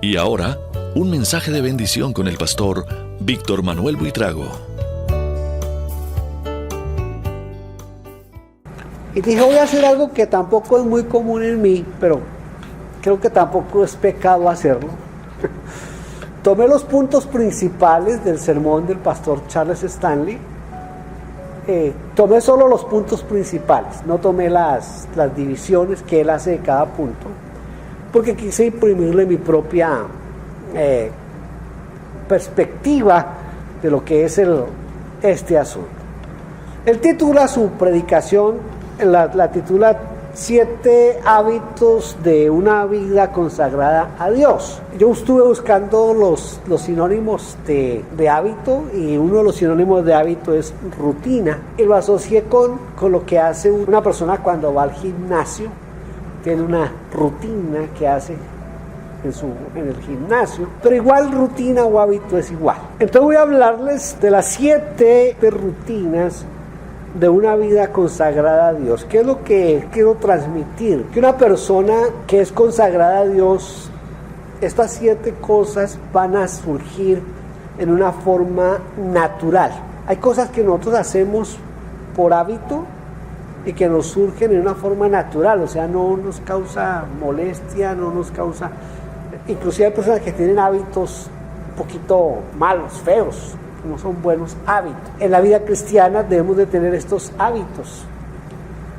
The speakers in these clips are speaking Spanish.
Y ahora, un mensaje de bendición con el pastor Víctor Manuel Buitrago. Y dije, voy a hacer algo que tampoco es muy común en mí, pero creo que tampoco es pecado hacerlo. Tomé los puntos principales del sermón del pastor Charles Stanley. Tomé solo los puntos principales, no tomé las divisiones que él hace de cada punto, porque quise imprimirle mi propia perspectiva de lo que es este asunto. Él titula su predicación, la titula 7 hábitos de una vida consagrada a Dios. Yo estuve buscando los sinónimos de hábito, y uno de los sinónimos de hábito es rutina, y lo asocié con lo que hace una persona cuando va al gimnasio. Tiene una rutina que hace en el gimnasio, pero igual rutina o hábito es igual. Entonces voy a hablarles de las 7 rutinas de una vida consagrada a Dios. ¿Qué es lo que quiero transmitir? Que una persona que es consagrada a Dios, estas 7 cosas van a surgir en una forma natural. Hay cosas que nosotros hacemos por hábito y que nos surgen en una forma natural, o sea, no nos causa molestia, no nos causa... Inclusive hay personas que tienen hábitos un poquito malos, feos, no son buenos hábitos. En la vida cristiana debemos de tener estos hábitos.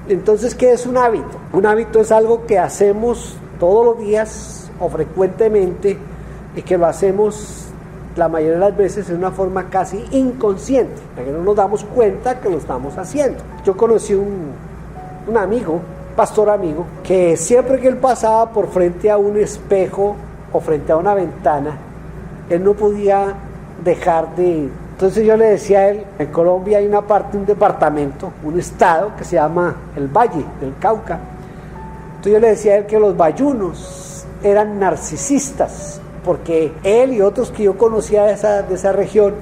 Entonces, ¿qué es un hábito? Un hábito es algo que hacemos todos los días o frecuentemente, y que lo hacemos la mayoría de las veces en una forma casi inconsciente, porque no nos damos cuenta que lo estamos haciendo. Yo conocí un amigo, pastor amigo, que siempre que él pasaba por frente a un espejo o frente a una ventana, él no podía dejar de... Entonces yo le decía a él, en Colombia hay una parte, un departamento, un estado que se llama el Valle del Cauca. Entonces yo le decía a él que los bayunos eran narcisistas, porque él y otros que yo conocía de esa región,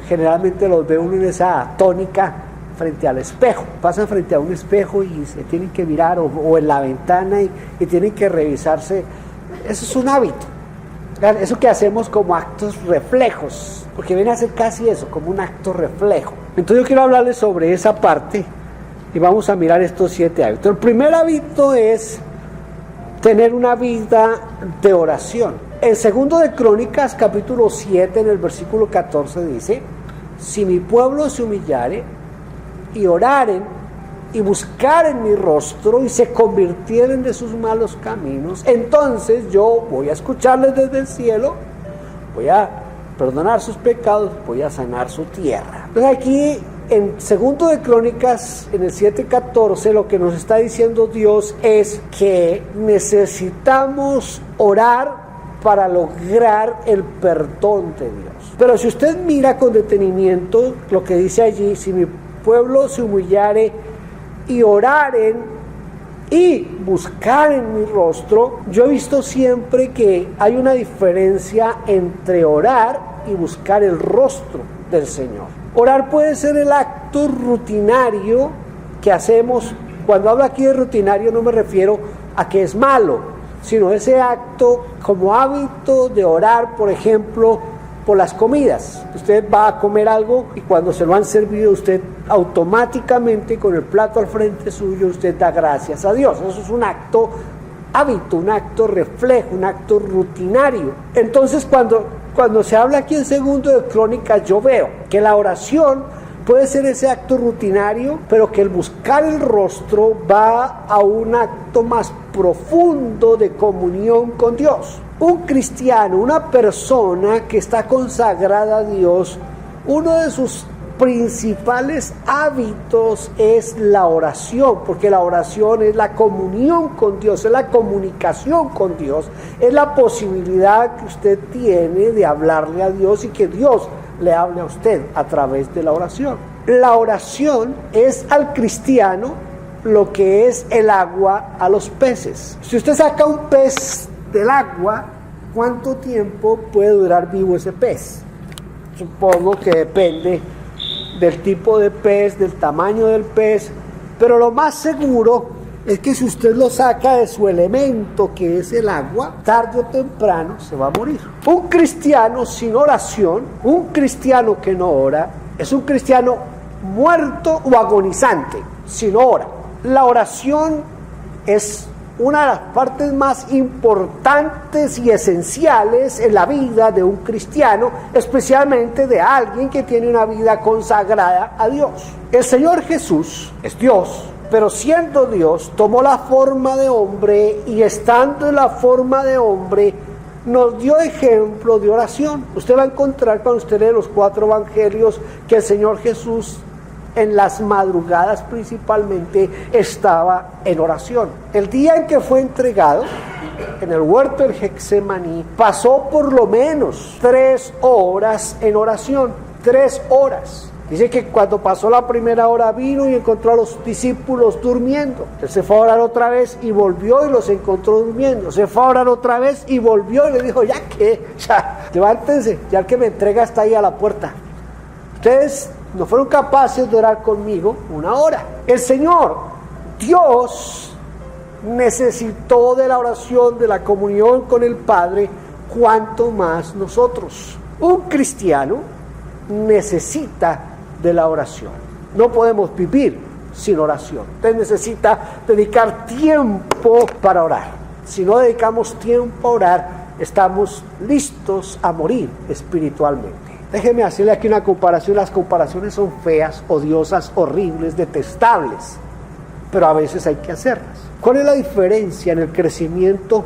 generalmente los ve uno en esa tónica frente al espejo. Pasan frente a un espejo y se tienen que mirar, o en la ventana, y tienen que revisarse. Eso es un hábito. Eso que hacemos como actos reflejos, porque viene a ser casi eso, como un acto reflejo. Entonces yo quiero hablarles sobre esa parte y vamos a mirar estos 7 hábitos. El primer hábito es tener una vida de oración. En 2 de Crónicas, capítulo 7, en el versículo 14 dice: si mi pueblo se humillare y oraren y buscaren mi rostro y se convirtieren de sus malos caminos, entonces yo voy a escucharles desde el cielo, voy a perdonar sus pecados, voy a sanar su tierra. Entonces aquí en 2 de Crónicas, en el 7:14, lo que nos está diciendo Dios es que necesitamos orar para lograr el perdón de Dios. Pero si usted mira con detenimiento lo que dice allí: si mi pueblo se humillare y oraren y buscaren mi rostro, yo he visto siempre que hay una diferencia entre orar y buscar el rostro del Señor. Orar puede ser el acto rutinario que hacemos. Cuando hablo aquí de rutinario no me refiero a que es malo, sino ese acto como hábito de orar, por ejemplo, por las comidas. Usted va a comer algo y cuando se lo han servido, usted automáticamente con el plato al frente suyo, usted da gracias a Dios. Eso es un acto hábito, un acto reflejo, un acto rutinario. Entonces cuando se habla aquí en 2 de Crónicas, yo veo que la oración puede ser ese acto rutinario, pero que el buscar el rostro va a un acto más profundo de comunión con Dios. Un cristiano, una persona que está consagrada a Dios, uno de sus principales hábitos es la oración, porque la oración es la comunión con Dios, es la comunicación con Dios, es la posibilidad que usted tiene de hablarle a Dios y que Dios le hable a usted a través de la oración. La oración es al cristiano lo que es el agua a los peces. Si usted saca un pez del agua, ¿cuánto tiempo puede durar vivo ese pez? Supongo que depende del tipo de pez, del tamaño del pez, pero lo más seguro es que si usted lo saca de su elemento, que es el agua, tarde o temprano se va a morir. Un cristiano sin oración, un cristiano que no ora, es un cristiano muerto o agonizante, si no ora. La oración es una de las partes más importantes y esenciales en la vida de un cristiano, especialmente de alguien que tiene una vida consagrada a Dios. El Señor Jesús es Dios, pero siendo Dios, tomó la forma de hombre y estando en la forma de hombre, nos dio ejemplo de oración. Usted va a encontrar cuando usted lee los 4 evangelios que el Señor Jesús en las madrugadas principalmente estaba en oración. El día en que fue entregado en el huerto del Getsemaní, pasó por lo menos 3 horas en oración. 3 horas. Dice que cuando pasó la primera hora vino y encontró a los discípulos durmiendo. Él se fue a orar otra vez y volvió y los encontró durmiendo. Se fue a orar otra vez y volvió y le dijo, ya levántense, ya el que me entrega está ahí a la puerta. Ustedes no fueron capaces de orar conmigo 1 hora. El Señor, Dios, necesitó de la oración, de la comunión con el Padre, cuanto más nosotros. Un cristiano necesita de la oración. No podemos vivir sin oración. Usted necesita dedicar tiempo para orar. Si no dedicamos tiempo a orar, estamos listos a morir espiritualmente. Déjeme hacerle aquí una comparación. Las comparaciones son feas, odiosas, horribles, detestables, pero a veces hay que hacerlas. ¿Cuál es la diferencia en el crecimiento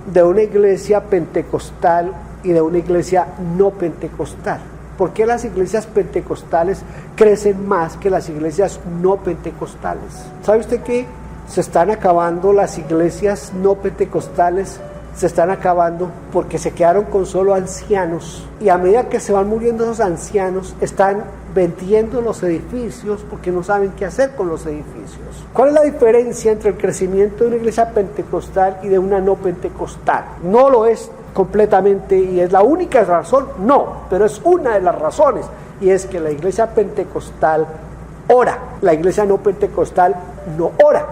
de una iglesia pentecostal y de una iglesia no pentecostal? ¿Por qué las iglesias pentecostales crecen más que las iglesias no pentecostales? ¿Sabe usted que se están acabando las iglesias no pentecostales? Se están acabando porque se quedaron con solo ancianos, y a medida que se van muriendo esos ancianos están vendiendo los edificios porque no saben qué hacer con los edificios. ¿Cuál es la diferencia entre el crecimiento de una iglesia pentecostal y de una no pentecostal? No lo es completamente y es la única razón, no, pero es una de las razones, y es que la iglesia pentecostal ora, la iglesia no pentecostal no ora.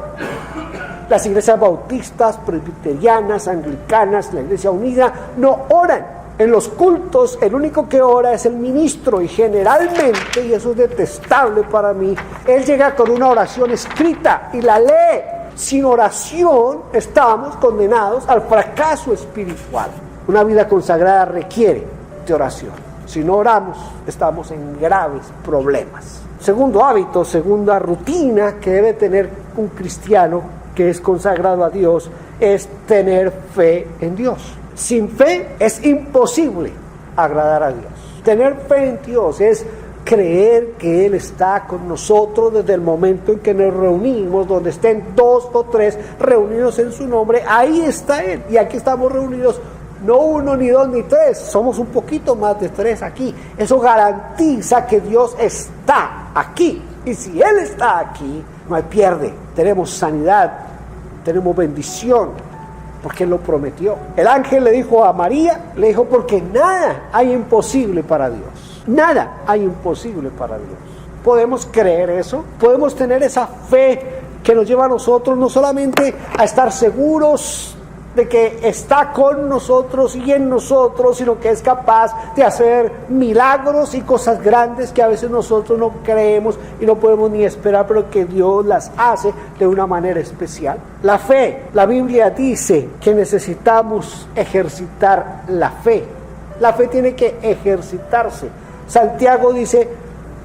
Las iglesias bautistas, presbiterianas, anglicanas, la iglesia unida no oran. En los cultos el único que ora es el ministro, y generalmente, y eso es detestable para mí, él llega con una oración escrita y la lee. Sin oración estamos condenados al fracaso espiritual. Una vida consagrada requiere de oración. Si no oramos, estamos en graves problemas. Segundo hábito, segunda rutina que debe tener un cristiano que es consagrado a Dios, es tener fe en Dios. Sin fe es imposible agradar a Dios. Tener fe en Dios es creer que Él está con nosotros desde el momento en que nos reunimos, donde estén 2 o 3 reunidos en su nombre, ahí está Él. Y aquí estamos reunidos, no 1, ni 2, ni 3, somos un poquito más de 3 aquí. Eso garantiza que Dios está aquí. Y si Él está aquí, no hay pierde. Tenemos sanidad, tenemos bendición, porque Él lo prometió. El ángel le dijo a María, le dijo, porque nada hay imposible para Dios. Nada hay imposible para Dios. ¿Podemos creer eso? ¿Podemos tener esa fe que nos lleva a nosotros no solamente a estar seguros de que está con nosotros y en nosotros, sino que es capaz de hacer milagros y cosas grandes que a veces nosotros no creemos y no podemos ni esperar, pero que Dios las hace de una manera especial? La fe, la Biblia dice que necesitamos ejercitar la fe. La fe tiene que ejercitarse. Santiago dice,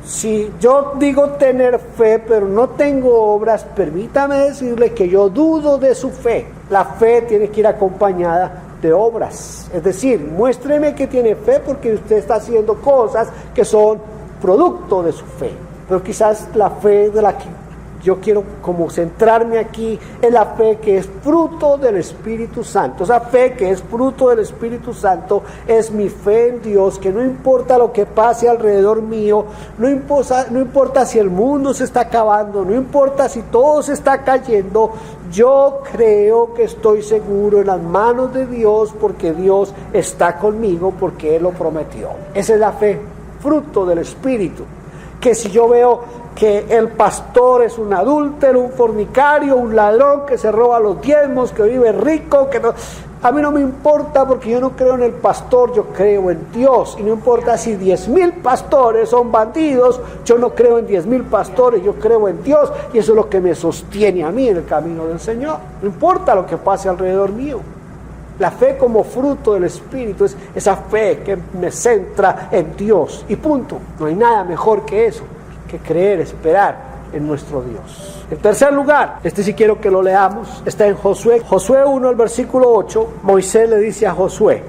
si yo digo tener fe, pero no tengo obras, permítame decirle que yo dudo de su fe. La fe tiene que ir acompañada de obras. Es decir, muéstreme que tiene fe porque usted está haciendo cosas que son producto de su fe. Pero quizás la fe de la que yo quiero como centrarme aquí es la fe que es fruto del Espíritu Santo. Esa fe que es fruto del Espíritu Santo es mi fe en Dios, que no importa lo que pase alrededor mío, no importa si el mundo se está acabando, no importa si todo se está cayendo, yo creo que estoy seguro en las manos de Dios, porque Dios está conmigo, porque Él lo prometió. Esa es la fe, fruto del Espíritu, que si yo veo que el pastor es un adúltero, un fornicario, un ladrón que se roba los diezmos, que vive rico, que no... A mí no me importa porque yo no creo en el pastor, yo creo en Dios. Y no importa si 10,000 pastores son bandidos, yo no creo en 10,000 pastores, yo creo en Dios. Y eso es lo que me sostiene a mí en el camino del Señor. No importa lo que pase alrededor mío. La fe como fruto del Espíritu es esa fe que me centra en Dios. Y punto. No hay nada mejor que eso, que creer, esperar en nuestro Dios. En tercer lugar, sí quiero que lo leamos, está en Josué. Josué 1, el versículo 8, Moisés le dice a Josué,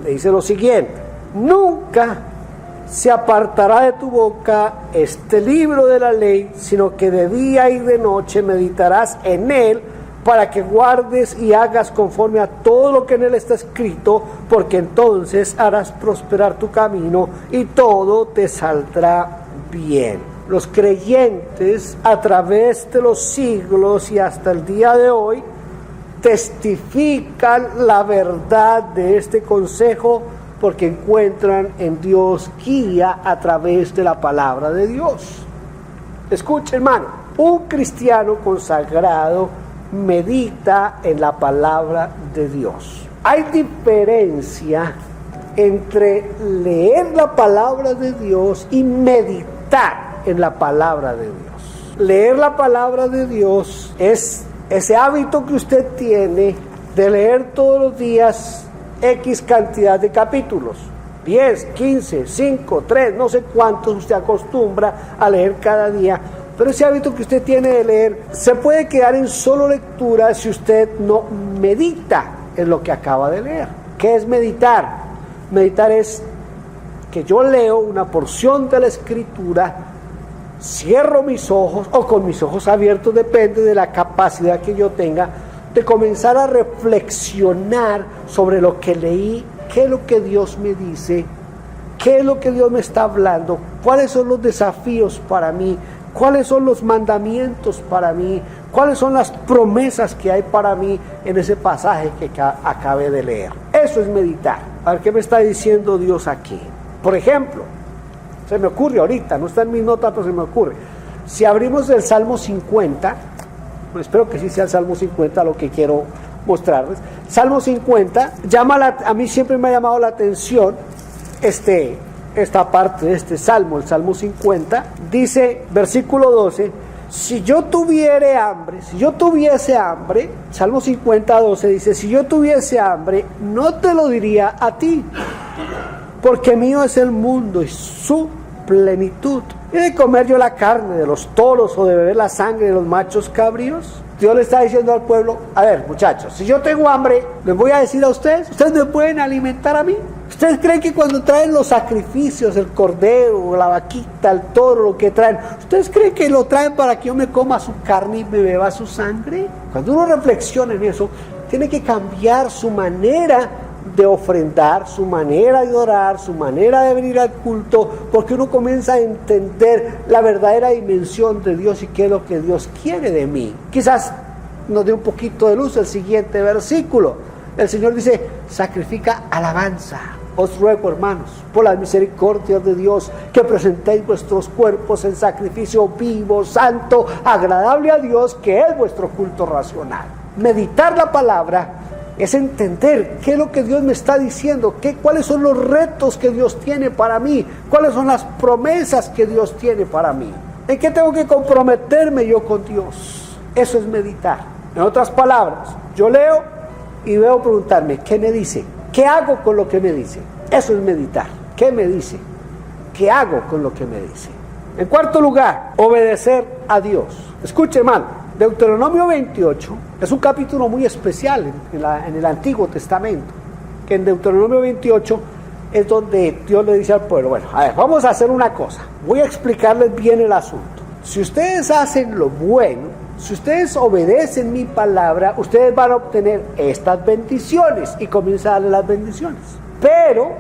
le dice lo siguiente: nunca se apartará de tu boca este libro de la ley, sino que de día y de noche meditarás en él, para que guardes y hagas conforme a todo lo que en él está escrito, porque entonces harás prosperar tu camino y todo te saldrá bien. Los creyentes a través de los siglos y hasta el día de hoy testifican la verdad de este consejo porque encuentran en Dios guía a través de la palabra de Dios. Escuche, hermano, un cristiano consagrado medita en la palabra de Dios. Hay diferencia entre leer la palabra de Dios y meditar en la palabra de Dios. Leer la palabra de Dios es ese hábito que usted tiene de leer todos los días X cantidad de capítulos, 10, 15, 5, 3, no sé cuántos usted acostumbra a leer cada día, pero ese hábito que usted tiene de leer se puede quedar en solo lectura si usted no medita en lo que acaba de leer. ¿Qué es meditar? Meditar es que yo leo una porción de la Escritura, cierro mis ojos o con mis ojos abiertos, depende de la capacidad que yo tenga de comenzar a reflexionar sobre lo que leí, qué es lo que Dios me dice, qué es lo que Dios me está hablando, cuáles son los desafíos para mí, cuáles son los mandamientos para mí, cuáles son las promesas que hay para mí en ese pasaje que acabé de leer. Eso es meditar. A ver, ¿qué me está diciendo Dios aquí? Por ejemplo, se me ocurre ahorita, no está en mis notas, pero se me ocurre. Si abrimos el Salmo 50, pues espero que sí sea el Salmo 50 lo que quiero mostrarles. Salmo 50, a mí siempre me ha llamado la atención esta parte de este Salmo, el Salmo 50. Dice, versículo 12, si yo tuviese hambre, Salmo 50, 12 dice, si yo tuviese hambre, no te lo diría a ti, porque mío es el mundo y su plenitud. ¿He de comer yo la carne de los toros o de beber la sangre de los machos cabríos? Dios le está diciendo al pueblo, a ver muchachos, si yo tengo hambre, les voy a decir a ustedes me pueden alimentar a mí. ¿Ustedes creen que cuando traen los sacrificios, el cordero, la vaquita, el toro, lo que traen, ustedes creen que lo traen para que yo me coma su carne y me beba su sangre? Cuando uno reflexiona en eso, tiene que cambiar su manera de ofrendar, su manera de orar, su manera de venir al culto, porque uno comienza a entender la verdadera dimensión de Dios y qué es lo que Dios quiere de mí. Quizás nos dé un poquito de luz el siguiente versículo. El Señor dice, sacrifica alabanza. Os ruego, hermanos, por las misericordias de Dios, que presentéis vuestros cuerpos en sacrificio vivo, santo, agradable a Dios, que es vuestro culto racional. Meditar la palabra es entender qué es lo que Dios me está diciendo, cuáles son los retos que Dios tiene para mí, cuáles son las promesas que Dios tiene para mí, en qué tengo que comprometerme yo con Dios. Eso es meditar. En otras palabras, yo leo y veo preguntarme, ¿qué me dice? ¿Qué hago con lo que me dice? Eso es meditar. ¿Qué me dice? ¿Qué hago con lo que me dice? En cuarto lugar, obedecer a Dios. Escuche, hermano, Deuteronomio 28 es un capítulo muy especial en el Antiguo Testamento, que en Deuteronomio 28 es donde Dios le dice al pueblo, bueno, a ver, vamos a hacer una cosa, voy a explicarles bien el asunto. Si ustedes hacen lo bueno, si ustedes obedecen mi palabra, ustedes van a obtener estas bendiciones, y comienza a darle las bendiciones. Pero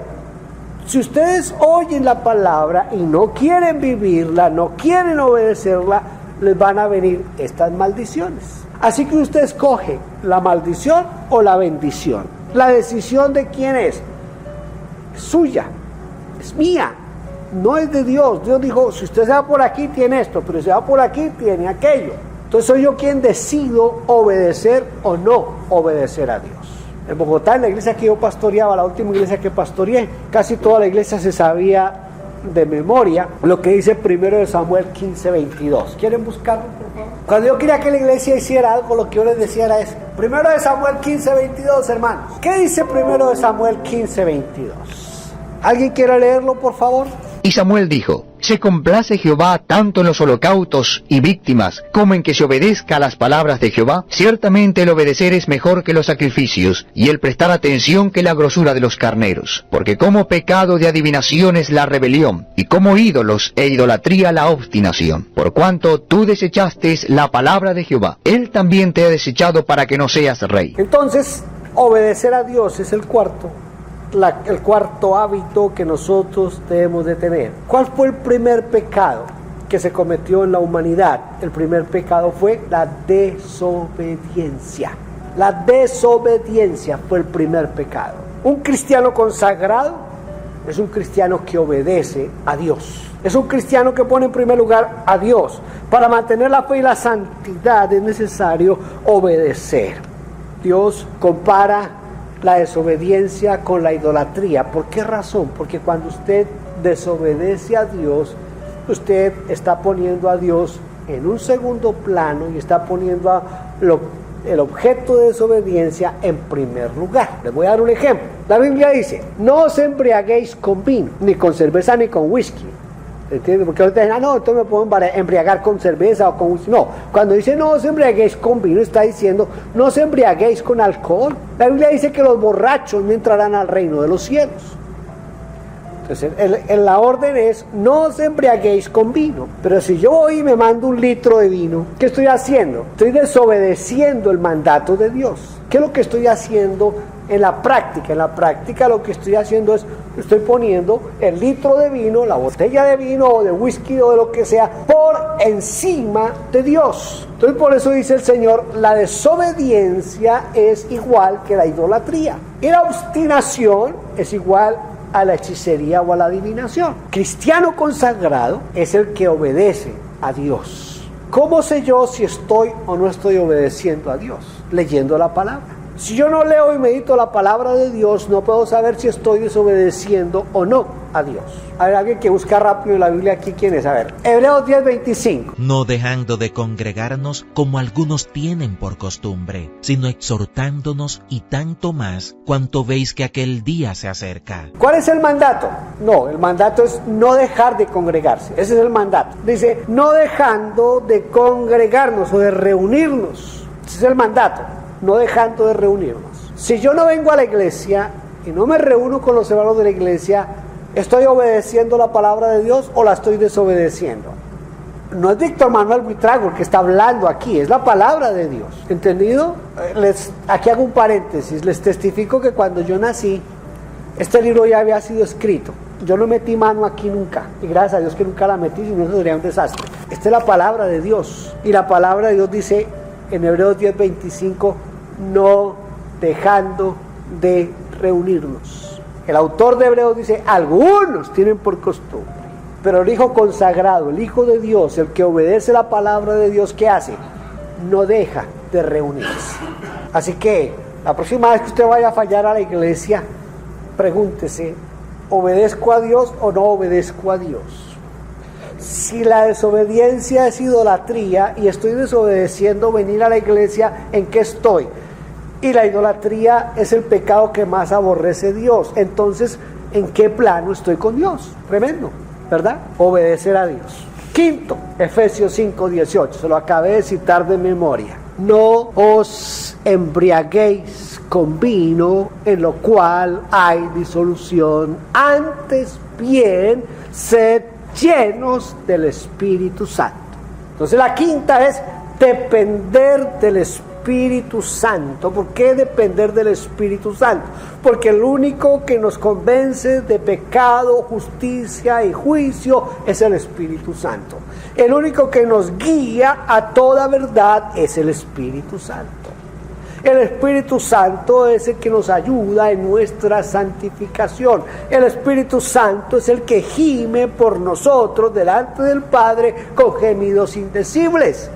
si ustedes oyen la palabra y no quieren vivirla, no quieren obedecerla, les van a venir estas maldiciones. Así que usted escoge la maldición o la bendición. La decisión de quién es suya, es mía. no es de Dios. Dios dijo, si usted se va por aquí tiene esto, pero si se va por aquí tiene aquello. Entonces soy yo quien decido obedecer o no obedecer a Dios. En Bogotá, en la iglesia que yo pastoreaba, la última iglesia que pastoreé, casi toda la iglesia se sabía de memoria lo que dice 1 Samuel 15:22. ¿Quieren buscarlo, por favor? Cuando yo quería que la iglesia hiciera algo, lo que yo les decía era eso. 1 Samuel 15:22, hermanos. ¿Qué dice 1 Samuel 15:22? ¿Alguien quiere leerlo, por favor? Y Samuel dijo: Se complace Jehová tanto en los holocaustos y víctimas, como en que se obedezca a las palabras de Jehová. Ciertamente el obedecer es mejor que los sacrificios, y el prestar atención que la grosura de los carneros. Porque como pecado de adivinación es la rebelión, y como ídolos e idolatría la obstinación. Por cuanto tú desechaste la palabra de Jehová, él también te ha desechado para que no seas rey. Entonces, obedecer a Dios es el cuarto hábito que nosotros debemos de tener. ¿Cuál fue el primer pecado que se cometió en la humanidad? El primer pecado fue la desobediencia. La desobediencia fue el primer pecado. Un cristiano consagrado es un cristiano que obedece a Dios. Es un cristiano que pone en primer lugar a Dios. Para mantener la fe y la santidad es necesario obedecer. Dios compara la desobediencia con la idolatría. ¿Por qué razón? Porque cuando usted desobedece a Dios, usted está poniendo a Dios en un segundo plano y está poniendo el objeto de desobediencia en primer lugar. Les voy a dar un ejemplo. La Biblia dice: no os embriaguéis con vino, ni con cerveza, ni con whisky. ¿Entiendes? Porque ahorita dicen, no, entonces me puedo embriagar con cerveza o con whisky. No, cuando dice no os embriaguéis con vino, está diciendo no os embriaguéis con alcohol. La Biblia dice que los borrachos no entrarán al reino de los cielos. Entonces, la orden es no os embriaguéis con vino. Pero si yo voy y me mando 1 litro de vino, ¿qué estoy haciendo? Estoy desobedeciendo el mandato de Dios. ¿Qué es lo que estoy haciendo en la práctica? En la práctica lo que estoy haciendo es, estoy poniendo el litro de vino, la botella de vino o de whisky o de lo que sea, por encima de Dios. Entonces por eso dice el Señor, la desobediencia es igual que la idolatría. Y la obstinación es igual a la hechicería o a la adivinación. Cristiano consagrado es el que obedece a Dios. ¿Cómo sé yo si estoy o no estoy obedeciendo a Dios? Leyendo la palabra. Si yo no leo y medito la palabra de Dios, no puedo saber si estoy desobedeciendo o no a Dios. A ver, alguien que busca rápido en la Biblia aquí, ¿quién es? A ver, Hebreos 10:25. No dejando de congregarnos como algunos tienen por costumbre, sino exhortándonos y tanto más cuanto veis que aquel día se acerca. ¿Cuál es el mandato? No, el mandato es no dejar de congregarse. Ese es el mandato. Dice, no dejando de congregarnos o de reunirnos. Ese es el mandato. No dejando de reunirnos. Si yo no vengo a la iglesia y no me reúno con los hermanos de la iglesia, ¿estoy obedeciendo la palabra de Dios o la estoy desobedeciendo? No es Víctor Manuel Buitrago el que está hablando aquí, es la palabra de Dios. ¿Entendido? Aquí hago un paréntesis. Les testifico que cuando yo nací, este libro ya había sido escrito. Yo no metí mano aquí nunca, y gracias a Dios que nunca la metí, si no sería un desastre. Esta es la palabra de Dios, y la palabra de Dios dice en Hebreos 10:25, no dejando de reunirnos. El autor de Hebreos dice, algunos tienen por costumbre, pero el hijo consagrado, el hijo de Dios, el que obedece la palabra de Dios, ¿qué hace? No deja de reunirse. Así que la próxima vez que usted vaya a fallar a la iglesia, pregúntese, ¿obedezco a Dios o no obedezco a Dios? Si la desobediencia es idolatría y estoy desobedeciendo venir a la iglesia, ¿en qué estoy? Y la idolatría es el pecado que más aborrece Dios. Entonces, ¿en qué plano estoy con Dios? Tremendo, ¿verdad? Obedecer a Dios. Quinto, Efesios 5:18, se lo acabé de citar de memoria. No os embriaguéis con vino, en lo cual hay disolución, antes bien sed llenos del Espíritu Santo. Entonces la quinta es depender del Espíritu Santo. ¿Por qué depender del Espíritu Santo? Porque el único que nos convence de pecado, justicia y juicio es el Espíritu Santo. El único que nos guía a toda verdad es el Espíritu Santo. El Espíritu Santo es el que nos ayuda en nuestra santificación. El Espíritu Santo es el que gime por nosotros delante del Padre con gemidos indecibles.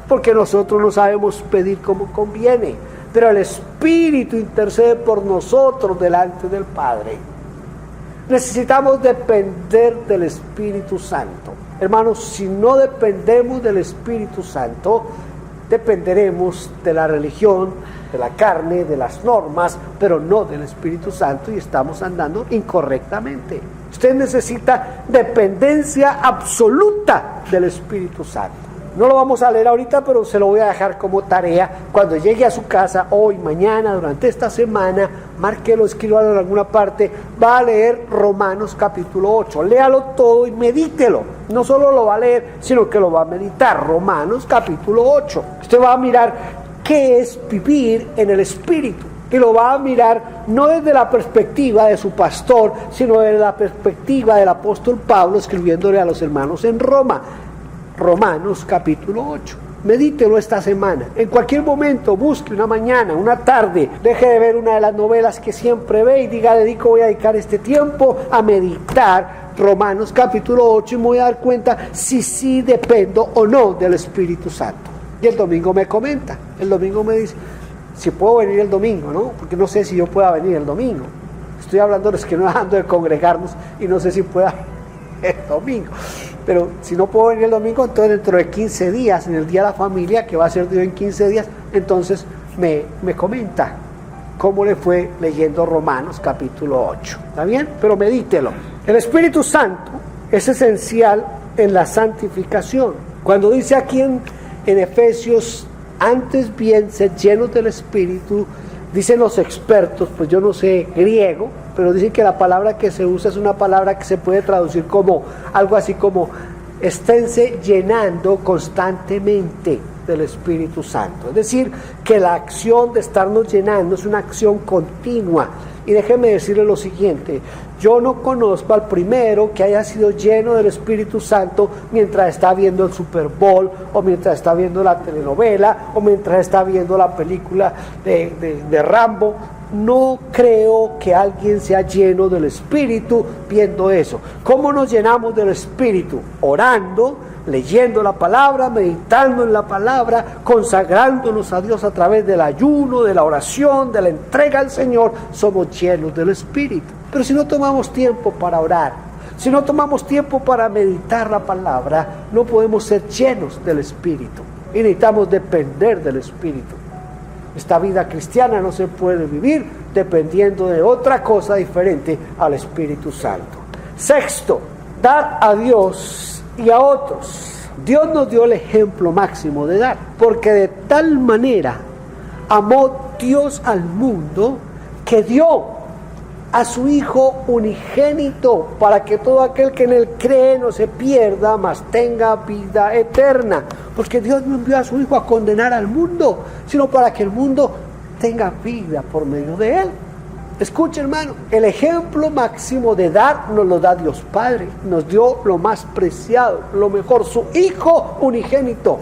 Porque nosotros no sabemos pedir como conviene, pero el Espíritu intercede por nosotros delante del Padre. Necesitamos depender del Espíritu Santo. Hermanos, si no dependemos del Espíritu Santo, dependeremos de la religión, de la carne, de las normas, pero no del Espíritu Santo, y estamos andando incorrectamente. Usted necesita dependencia absoluta del Espíritu Santo. No lo vamos a leer ahorita, pero se lo voy a dejar como tarea. Cuando llegue a su casa, hoy, mañana, durante esta semana, márquelo, escríbalo en alguna parte, va a leer Romanos capítulo 8. Léalo todo y medítelo. No solo lo va a leer, sino que lo va a meditar. Romanos capítulo 8. Usted va a mirar qué es vivir en el Espíritu. Y lo va a mirar no desde la perspectiva de su pastor, sino desde la perspectiva del apóstol Pablo escribiéndole a los hermanos en Roma. Romanos capítulo 8. Medítelo esta semana. En cualquier momento, busque una mañana, una tarde, deje de ver una de las novelas que siempre ve y diga, voy a dedicar este tiempo a meditar Romanos capítulo 8 y me voy a dar cuenta si sí dependo o no del Espíritu Santo. Y el domingo me comenta, el domingo me dice, si puedo venir el domingo, ¿no? Porque no sé si yo pueda venir el domingo. Estoy hablando de los que no dejan de congregarnos y no sé si pueda el domingo. Pero si no puedo venir el domingo, entonces dentro de 15 días, en el Día de la Familia, que va a ser en 15 días, entonces me comenta cómo le fue leyendo Romanos capítulo 8. ¿Está bien? Pero medítelo. El Espíritu Santo es esencial en la santificación. Cuando dice aquí en Efesios, antes bien, sed llenos del Espíritu, dicen los expertos, pues yo no sé griego, pero dicen que la palabra que se usa es una palabra que se puede traducir como algo así como esténse llenando constantemente del Espíritu Santo. Es decir, que la acción de estarnos llenando es una acción continua. Y déjeme decirle lo siguiente, yo no conozco al primero que haya sido lleno del Espíritu Santo mientras está viendo el Super Bowl, o mientras está viendo la telenovela, o mientras está viendo la película de Rambo. No creo que alguien sea lleno del Espíritu viendo eso. ¿Cómo nos llenamos del Espíritu? Orando, leyendo la palabra, meditando en la palabra, consagrándonos a Dios a través del ayuno, de la oración, de la entrega al Señor. Somos llenos del Espíritu. Pero si no tomamos tiempo para orar, si no tomamos tiempo para meditar la palabra, no podemos ser llenos del Espíritu. Y necesitamos depender del Espíritu. Esta vida cristiana no se puede vivir dependiendo de otra cosa diferente al Espíritu Santo. Sexto, dar a Dios y a otros. Dios nos dio el ejemplo máximo de dar, porque de tal manera amó Dios al mundo que dio a su Hijo unigénito para que todo aquel que en él cree no se pierda, mas tenga vida eterna. Porque Dios no envió a su Hijo a condenar al mundo, sino para que el mundo tenga vida por medio de él. Escuche, hermano, el ejemplo máximo de dar nos lo da Dios Padre. Nos dio lo más preciado, lo mejor, su Hijo unigénito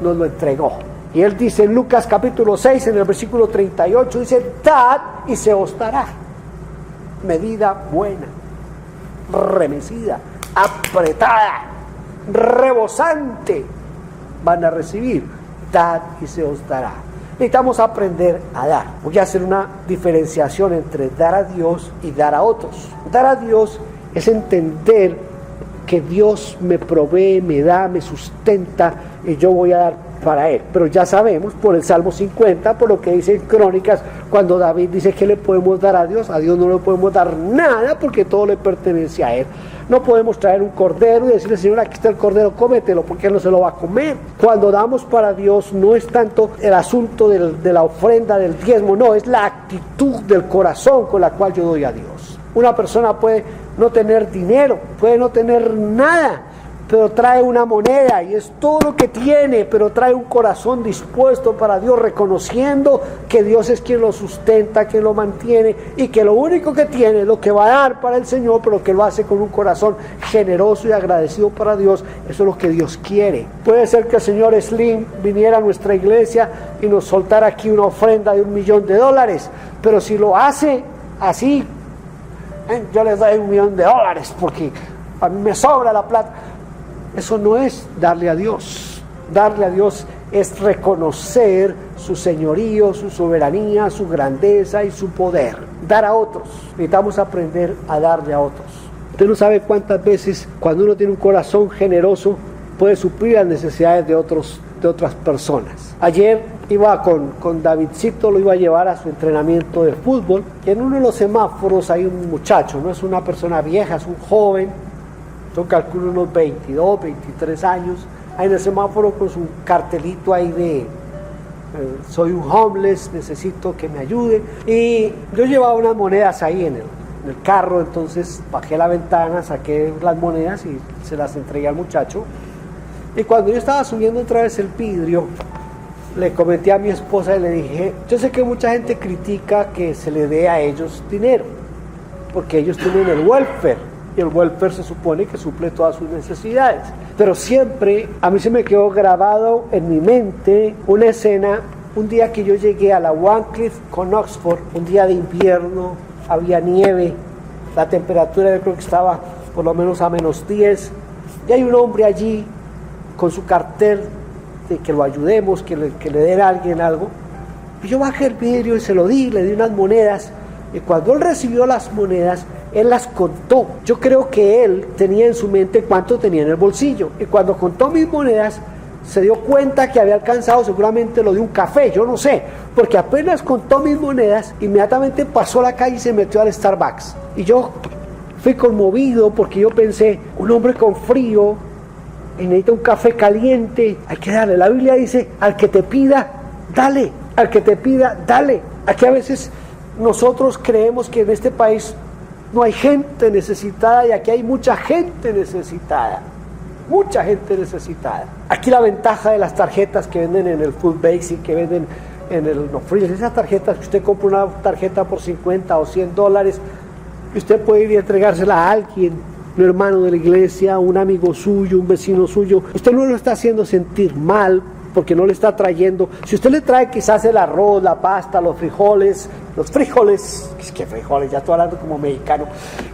nos lo entregó. Y él dice en Lucas capítulo 6, en el versículo 38, dice, dad y se os dará. Medida buena, remecida, apretada, rebosante, van a recibir. Dad y se os dará. Necesitamos aprender a dar. Voy a hacer una diferenciación entre dar a Dios y dar a otros. Dar a Dios es entender que Dios me provee, me da, me sustenta y yo voy a dar para él. Pero ya sabemos por el Salmo 50, por lo que dice en Crónicas, cuando David dice que le podemos dar a Dios no le podemos dar nada porque todo le pertenece a él. No podemos traer un cordero y decirle, Señor, aquí está el cordero, cómetelo, porque él no se lo va a comer. Cuando damos para Dios no es tanto el asunto de la ofrenda, del diezmo, no, es la actitud del corazón con la cual yo doy a Dios. Una persona puede no tener dinero, puede no tener nada, pero trae una moneda y es todo lo que tiene, pero trae un corazón dispuesto para Dios, reconociendo que Dios es quien lo sustenta, quien lo mantiene y que lo único que tiene es lo que va a dar para el Señor, pero que lo hace con un corazón generoso y agradecido para Dios. Eso es lo que Dios quiere. Puede ser que el señor Slim viniera a nuestra iglesia y nos soltara aquí una ofrenda de $1.000.000, pero si lo hace así, yo les doy $1.000.000 porque a mí me sobra la plata. Eso no es darle a Dios. Darle a Dios es reconocer su señorío, su soberanía, su grandeza y su poder. Dar a otros. Necesitamos aprender a darle a otros. Usted no sabe cuántas veces cuando uno tiene un corazón generoso puede suplir las necesidades de otras personas. Ayer iba con Davidcito, lo iba a llevar a su entrenamiento de fútbol, y en uno de los semáforos hay un muchacho, no es una persona vieja, es un joven, yo calculo unos 22, 23 años, ahí en el semáforo con su cartelito ahí de soy un homeless, necesito que me ayude, y yo llevaba unas monedas ahí en el carro, entonces bajé la ventana, saqué las monedas y se las entregué al muchacho. Y cuando yo estaba subiendo otra vez el vidrio, le comenté a mi esposa y le dije, yo sé que mucha gente critica que se le dé a ellos dinero, porque ellos tienen el welfare, y el welfare se supone que suple todas sus necesidades. Pero siempre a mí se me quedó grabado en mi mente una escena, un día que yo llegué a la Wycliffe con Oxford, un día de invierno, había nieve, la temperatura yo creo que estaba por lo menos a -10, y hay un hombre allí con su cartel de que lo ayudemos, que le den a alguien algo. Y yo bajé el vidrio y se lo di, le di unas monedas, y cuando él recibió las monedas, él las contó. Yo creo que él tenía en su mente cuánto tenía en el bolsillo, y cuando contó mis monedas, se dio cuenta que había alcanzado seguramente lo de un café, yo no sé, porque apenas contó mis monedas, inmediatamente pasó a la calle y se metió al Starbucks. Y yo fui conmovido porque yo pensé, un hombre con frío y necesita un café caliente, hay que darle. La Biblia dice, al que te pida, dale, al que te pida, dale. Aquí a veces nosotros creemos que en este país no hay gente necesitada, y aquí hay mucha gente necesitada. Mucha gente necesitada. Aquí la ventaja de las tarjetas que venden en el Food Basic, que venden en el No Frills, esas tarjetas que usted compra una tarjeta por $50 o $100, y usted puede ir y entregársela a alguien, un hermano de la iglesia, un amigo suyo, un vecino suyo. Usted no lo está haciendo sentir mal porque no le está trayendo. Si usted le trae quizás el arroz, la pasta, los frijoles, es que frijoles, ya estoy hablando como mexicano,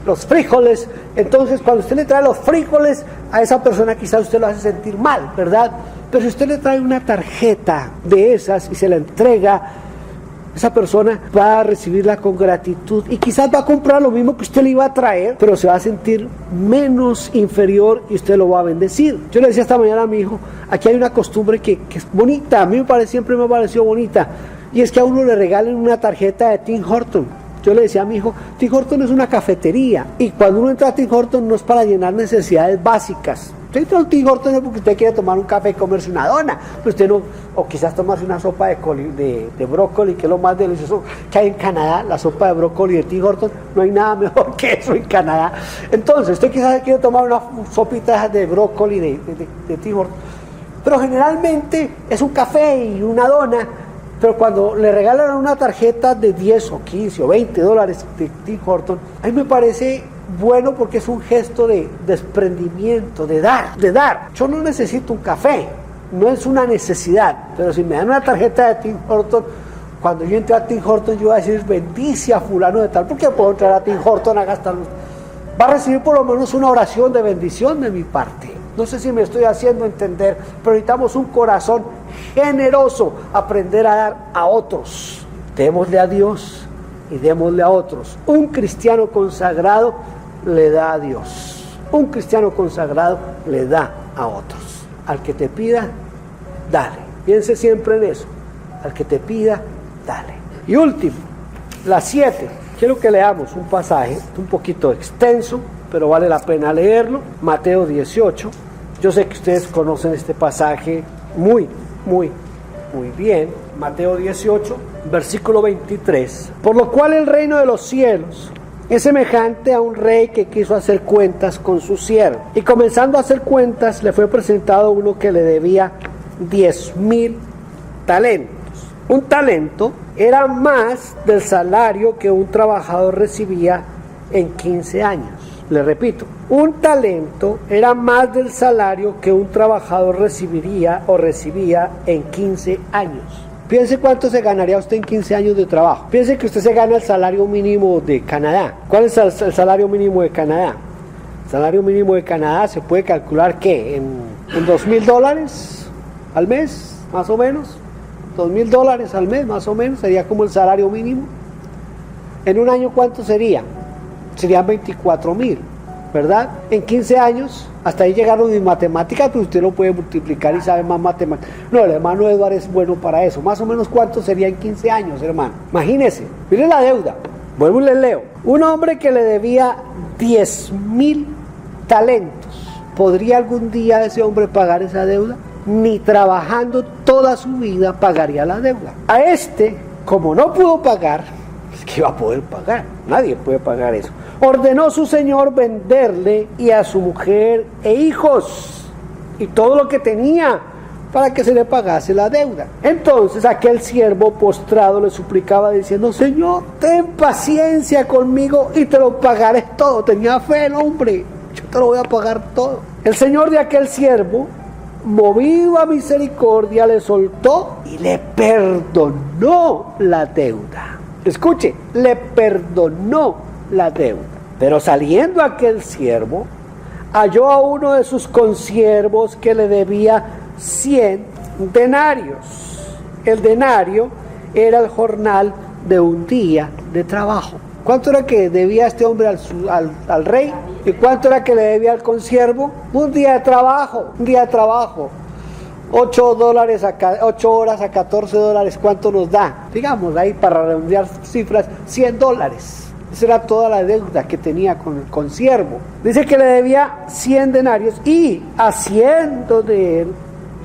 los frijoles, entonces cuando usted le trae los frijoles a esa persona quizás usted lo hace sentir mal, ¿verdad? Pero si usted le trae una tarjeta de esas y se la entrega, esa persona va a recibirla con gratitud y quizás va a comprar lo mismo que usted le iba a traer, pero se va a sentir menos inferior y usted lo va a bendecir. Yo le decía esta mañana a mi hijo, aquí hay una costumbre que es bonita, a mí siempre me ha parecido bonita, y es que a uno le regalen una tarjeta de Tim Hortons. Yo le decía a mi hijo, Tim Hortons es una cafetería, y cuando uno entra a Tim Hortons no es para llenar necesidades básicas. Usted entra a Tim Hortons no porque usted quiere tomar un café y comerse una dona, pero usted no, o quizás tomarse una sopa de brócoli, que es lo más delicioso que hay en Canadá, la sopa de brócoli de Tim Hortons, no hay nada mejor que eso en Canadá. Entonces, usted quizás quiere tomar una sopita de brócoli de Tim Hortons, pero generalmente es un café y una dona. Pero cuando le regalan una tarjeta de 10 o 15 o $20 de Tim Hortons, a mí me parece bueno porque es un gesto de desprendimiento, de dar. Yo no necesito un café, no es una necesidad, pero si me dan una tarjeta de Tim Hortons, cuando yo entré a Tim Hortons yo voy a decir, bendice a fulano de tal, porque puedo entrar a Tim Hortons a gastar. Va a recibir por lo menos una oración de bendición de mi parte. No sé si me estoy haciendo entender, pero necesitamos un corazón generoso, aprender a dar a otros. Démosle a Dios y démosle a otros. Un cristiano consagrado le da a Dios. Un cristiano consagrado le da a otros. Al que te pida, dale. Piense siempre en eso. Al que te pida, dale. Y último, la 7. Quiero que leamos un pasaje un poquito extenso, pero vale la pena leerlo. Mateo 18. Yo sé que ustedes conocen este pasaje muy bien. Mateo 18, versículo 23. Por lo cual el reino de los cielos es semejante a un rey que quiso hacer cuentas con su siervo. Y comenzando a hacer cuentas, le fue presentado uno que le debía 10,000 talentos. Un talento era más del salario que un trabajador recibía en 15 años. Le repito, un talento era más del salario que un trabajador recibía en 15 años. Piense cuánto se ganaría usted en 15 años de trabajo. Piense que usted se gana el salario mínimo de Canadá. ¿Cuál es el salario mínimo de Canadá? El salario mínimo de Canadá se puede calcular, ¿qué? ¿En $2,000 al mes, más o menos? $2,000 al mes, más o menos, sería como el salario mínimo. ¿En un año cuánto sería? Serían 24,000, ¿verdad? En 15 años, hasta ahí llegaron mis matemáticas, pero usted lo puede multiplicar y sabe más matemáticas. No, el hermano Eduardo es bueno para eso. Más o menos cuánto sería en 15 años, hermano. Imagínese, mire la deuda. Vuelvo y les leo. Un hombre que le debía 10,000 talentos, ¿podría algún día ese hombre pagar esa deuda? Ni trabajando toda su vida pagaría la deuda. A este, como no pudo pagar, es que iba a poder pagar. Nadie puede pagar eso. Ordenó su señor venderle y a su mujer e hijos y todo lo que tenía para que se le pagase la deuda. Entonces aquel siervo postrado le suplicaba diciendo: Señor, ten paciencia conmigo y te lo pagaré todo. Tenía fe el hombre, yo te lo voy a pagar todo. El señor de aquel siervo, movido a misericordia, le soltó y le perdonó la deuda. Escuche, le perdonó la deuda. Pero saliendo aquel siervo, halló a uno de sus consiervos que le debía 100 denarios. El denario era el jornal de un día de trabajo. ¿Cuánto era que debía este hombre al rey? ¿Y cuánto era que le debía al consiervo? Un día de trabajo, un día de trabajo. $8 horas a $14, ¿cuánto nos da? Digamos, ahí para redondear cifras, $100. Esa era toda la deuda que tenía con el consiervo. Dice que le debía 100 denarios y haciendo de él,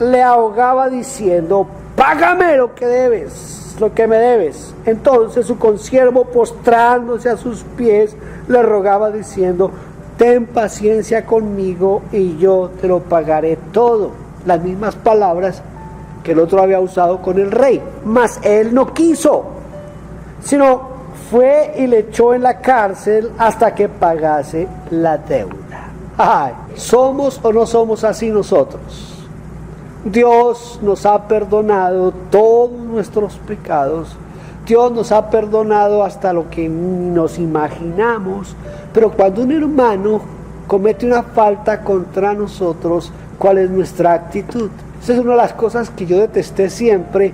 le ahogaba diciendo: págame lo que debes, lo que me debes. Entonces su consiervo, postrándose a sus pies, le rogaba diciendo: ten paciencia conmigo y yo te lo pagaré todo. Las mismas palabras que el otro había usado con el rey. Mas él no quiso, sino fue y le echó en la cárcel hasta que pagase la deuda. Ay, ¿somos o no somos así nosotros? Dios nos ha perdonado todos nuestros pecados. Dios nos ha perdonado hasta lo que nos imaginamos. Pero cuando un hermano comete una falta contra nosotros, ¿cuál es nuestra actitud? Esa es una de las cosas que yo detesté siempre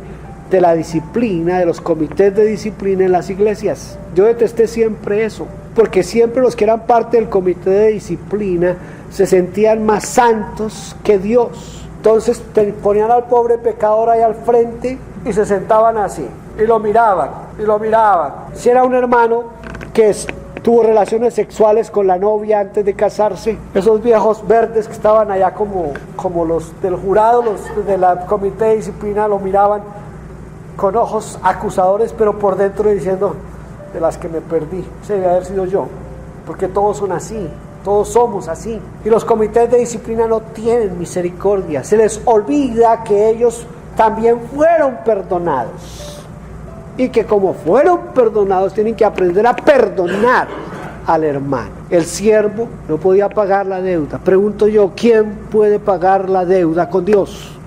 de la disciplina, de los comités de disciplina en las iglesias. Yo detesté siempre eso, porque siempre los que eran parte del comité de disciplina se sentían más santos que Dios. Entonces ponían al pobre pecador ahí al frente y se sentaban así, y lo miraban, y lo miraban. Si era un hermano que tuvo relaciones sexuales con la novia antes de casarse, esos viejos verdes que estaban allá como los del jurado, los del comité de disciplina, lo miraban con ojos acusadores, pero por dentro diciendo: de las que me perdí, ese debe haber sido yo, porque todos son así, todos somos así. Y los comités de disciplina no tienen misericordia, se les olvida que ellos también fueron perdonados, y que como fueron perdonados tienen que aprender a perdonar al hermano. El siervo no podía pagar la deuda. Pregunto yo, ¿quién puede pagar la deuda con Dios?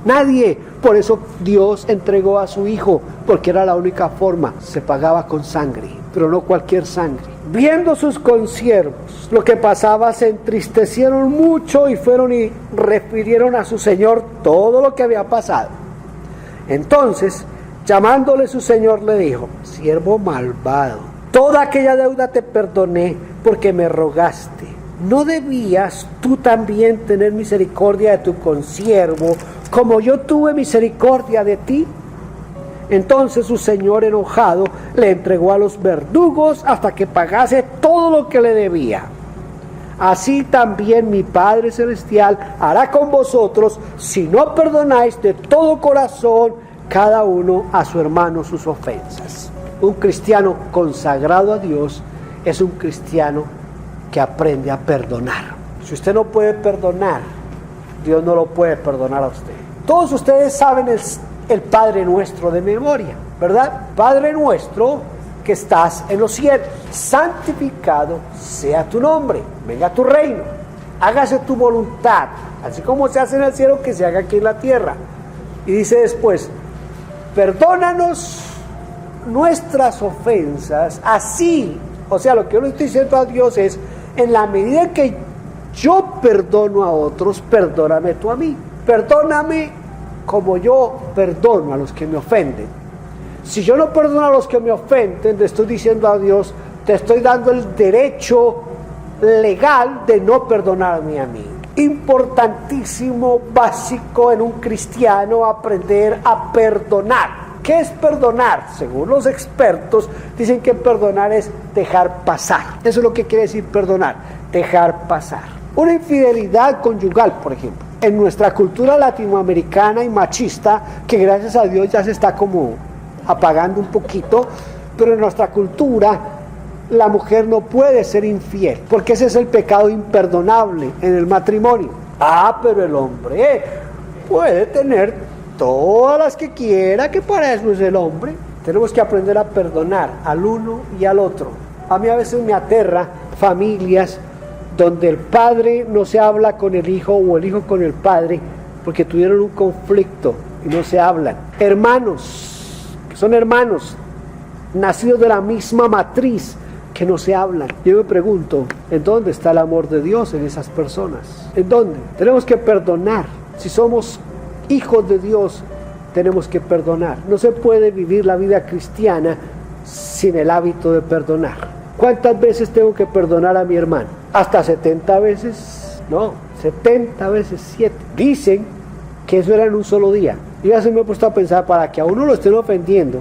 Nadie. Por eso Dios entregó a su hijo, porque era la única forma. Se pagaba con sangre, pero no cualquier sangre. Viendo sus consiervos lo que pasaba, se entristecieron mucho y fueron y refirieron a su señor todo lo que había pasado. Entonces, llamándole su señor, le dijo: siervo malvado, toda aquella deuda te perdoné porque me rogaste. ¿No debías tú también tener misericordia de tu consiervo, como yo tuve misericordia de ti? Entonces su señor, enojado, le entregó a los verdugos hasta que pagase todo lo que le debía. Así también mi Padre Celestial hará con vosotros, si no perdonáis de todo corazón cada uno a su hermano sus ofensas. Un cristiano consagrado a Dios es un cristiano que aprende a perdonar. Si usted no puede perdonar, Dios no lo puede perdonar a usted. Todos ustedes saben el Padre Nuestro de memoria, ¿verdad? Padre nuestro que estás en los cielos, santificado sea tu nombre, venga tu reino, hágase tu voluntad, así como se hace en el cielo, que se haga aquí en la tierra. Y dice después, perdónanos nuestras ofensas, así, o sea, lo que yo le estoy diciendo a Dios es, en la medida que yo perdono a otros, perdóname tú a mí, perdóname como yo perdono a los que me ofenden. Si yo no perdono a los que me ofenden, le estoy diciendo a Dios, te estoy dando el derecho legal de no perdonarme a mí. Importantísimo, básico en un cristiano, aprender a perdonar. ¿Qué es perdonar? Según los expertos, dicen que perdonar es dejar pasar. Eso es lo que quiere decir perdonar, dejar pasar. Una infidelidad conyugal, por ejemplo, en nuestra cultura latinoamericana y machista, que gracias a Dios ya se está como apagando un poquito, pero en nuestra cultura la mujer no puede ser infiel, porque ese es el pecado imperdonable en el matrimonio. Pero el hombre puede tener todas las que quiera, que para eso es el hombre. Tenemos que aprender a perdonar al uno y al otro. A mí a veces me aterra familias donde el padre no se habla con el hijo o el hijo con el padre porque tuvieron un conflicto y no se hablan. Hermanos, que son hermanos, nacidos de la misma matriz, que no se hablan. Yo me pregunto, ¿en dónde está el amor de Dios en esas personas? ¿En dónde? Tenemos que perdonar. Si somos hijos de Dios, tenemos que perdonar. No se puede vivir la vida cristiana sin el hábito de perdonar. ¿Cuántas veces tengo que perdonar a mi hermano? ¿Hasta 70 veces? No, 70 veces 7. Dicen que eso era en un solo día. Yo ya se me he puesto a pensar, para que a uno lo estén ofendiendo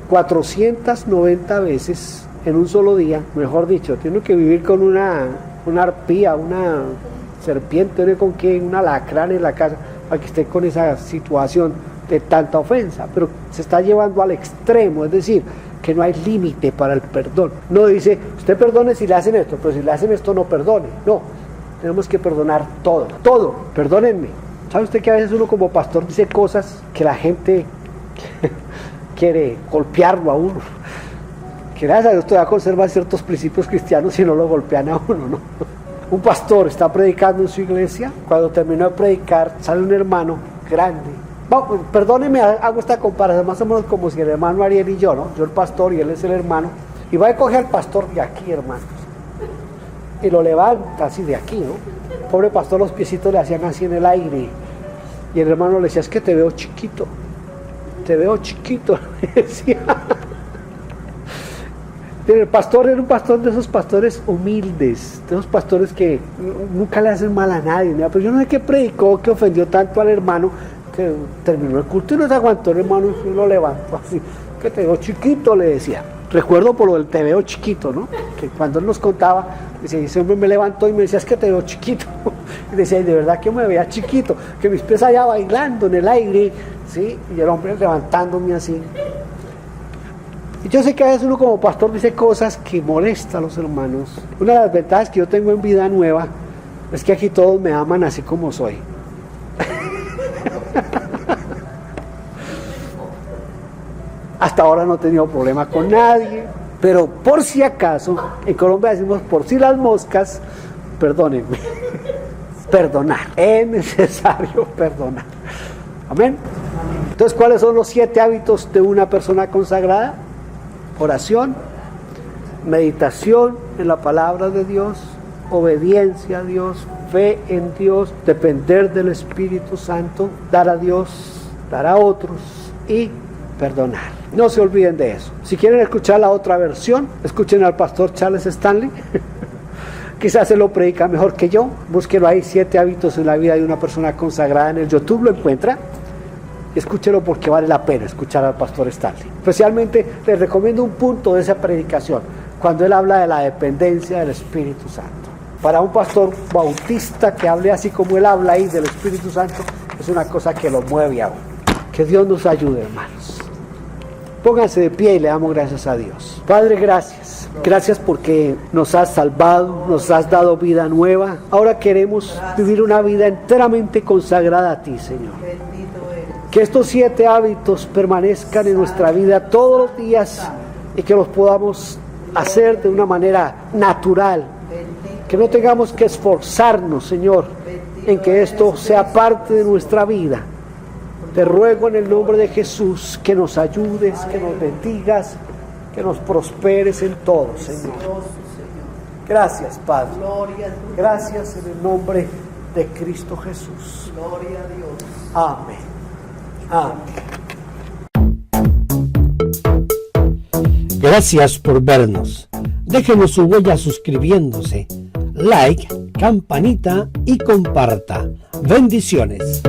490 veces en un solo día, mejor dicho, tiene que vivir con una arpía, una serpiente, no sé con qué, una alacrán en la casa, para que esté con esa situación de tanta ofensa. Pero se está llevando al extremo, es decir, que no hay límite para el perdón. No dice, usted perdone si le hacen esto, pero si le hacen esto no perdone. No, tenemos que perdonar todo, todo, perdónenme. ¿Sabe usted que a veces uno como pastor dice cosas que la gente quiere golpearlo a uno? Que gracias a Dios todavía conserva ciertos principios cristianos y no lo golpean a uno, ¿no? Un pastor está predicando en su iglesia, cuando terminó de predicar sale un hermano grande. Perdóneme, hago esta comparación más o menos como si el hermano Ariel y yo, ¿no? Yo el pastor y él es el hermano, y va a coger al pastor de aquí, hermanos, y lo levanta así de aquí, ¿no? Pobre pastor, los piecitos le hacían así en el aire, y el hermano le decía, es que te veo chiquito, le decía. El pastor era un pastor de esos pastores humildes, de esos pastores que nunca le hacen mal a nadie, ¿no? Pero yo no sé qué predicó, que ofendió tanto al hermano, que terminó el culto y no se aguantó el hermano y lo levantó así, que te veo chiquito, le decía. Recuerdo por lo del te veo chiquito, ¿no? Que cuando él nos contaba, decía, ese hombre me levantó y me decía, es que te veo chiquito. Y decía, y de verdad que me veía chiquito, que mis pies allá bailando en el aire, ¿sí? Y el hombre levantándome así. Y yo sé que a veces uno como pastor dice cosas que molestan a los hermanos. Una de las ventajas que yo tengo en Vida Nueva es que aquí todos me aman así como soy. Hasta ahora no he tenido problema con nadie, pero por si acaso, en Colombia decimos por si las moscas, perdónenme. Perdonar, es necesario perdonar. Amén. Entonces, ¿cuáles son los 7 hábitos de una persona consagrada? Oración, meditación en la palabra de Dios, obediencia a Dios, fe en Dios, depender del Espíritu Santo, dar a Dios, dar a otros y perdonar. No se olviden de eso. Si quieren escuchar la otra versión, escuchen al pastor Charles Stanley. Quizás se lo predica mejor que yo. Búsquelo ahí, 7 hábitos en la vida de una persona consagrada. En el YouTube lo encuentra. Escúchelo porque vale la pena escuchar al pastor Stanley. Especialmente les recomiendo un punto de esa predicación, cuando él habla de la dependencia del Espíritu Santo. Para un pastor bautista que hable así como él habla ahí del Espíritu Santo, es una cosa que lo mueve a uno. Que Dios nos ayude, hermanos. Pónganse de pie y le damos gracias a Dios. Padre, gracias. Gracias porque nos has salvado, nos has dado vida nueva. Ahora queremos vivir una vida enteramente consagrada a ti, Señor. Que estos 7 hábitos permanezcan en nuestra vida todos los días y que los podamos hacer de una manera natural. Que no tengamos que esforzarnos, Señor, en que esto sea parte de nuestra vida. Te ruego en el nombre de Jesús que nos ayudes, que nos bendigas, que nos prosperes en todo, Señor. Gracias, Padre. Gracias en el nombre de Cristo Jesús. Gloria a Dios. Amén. Amén. Gracias por vernos. Déjenos su huella suscribiéndose, like, campanita y comparta. Bendiciones.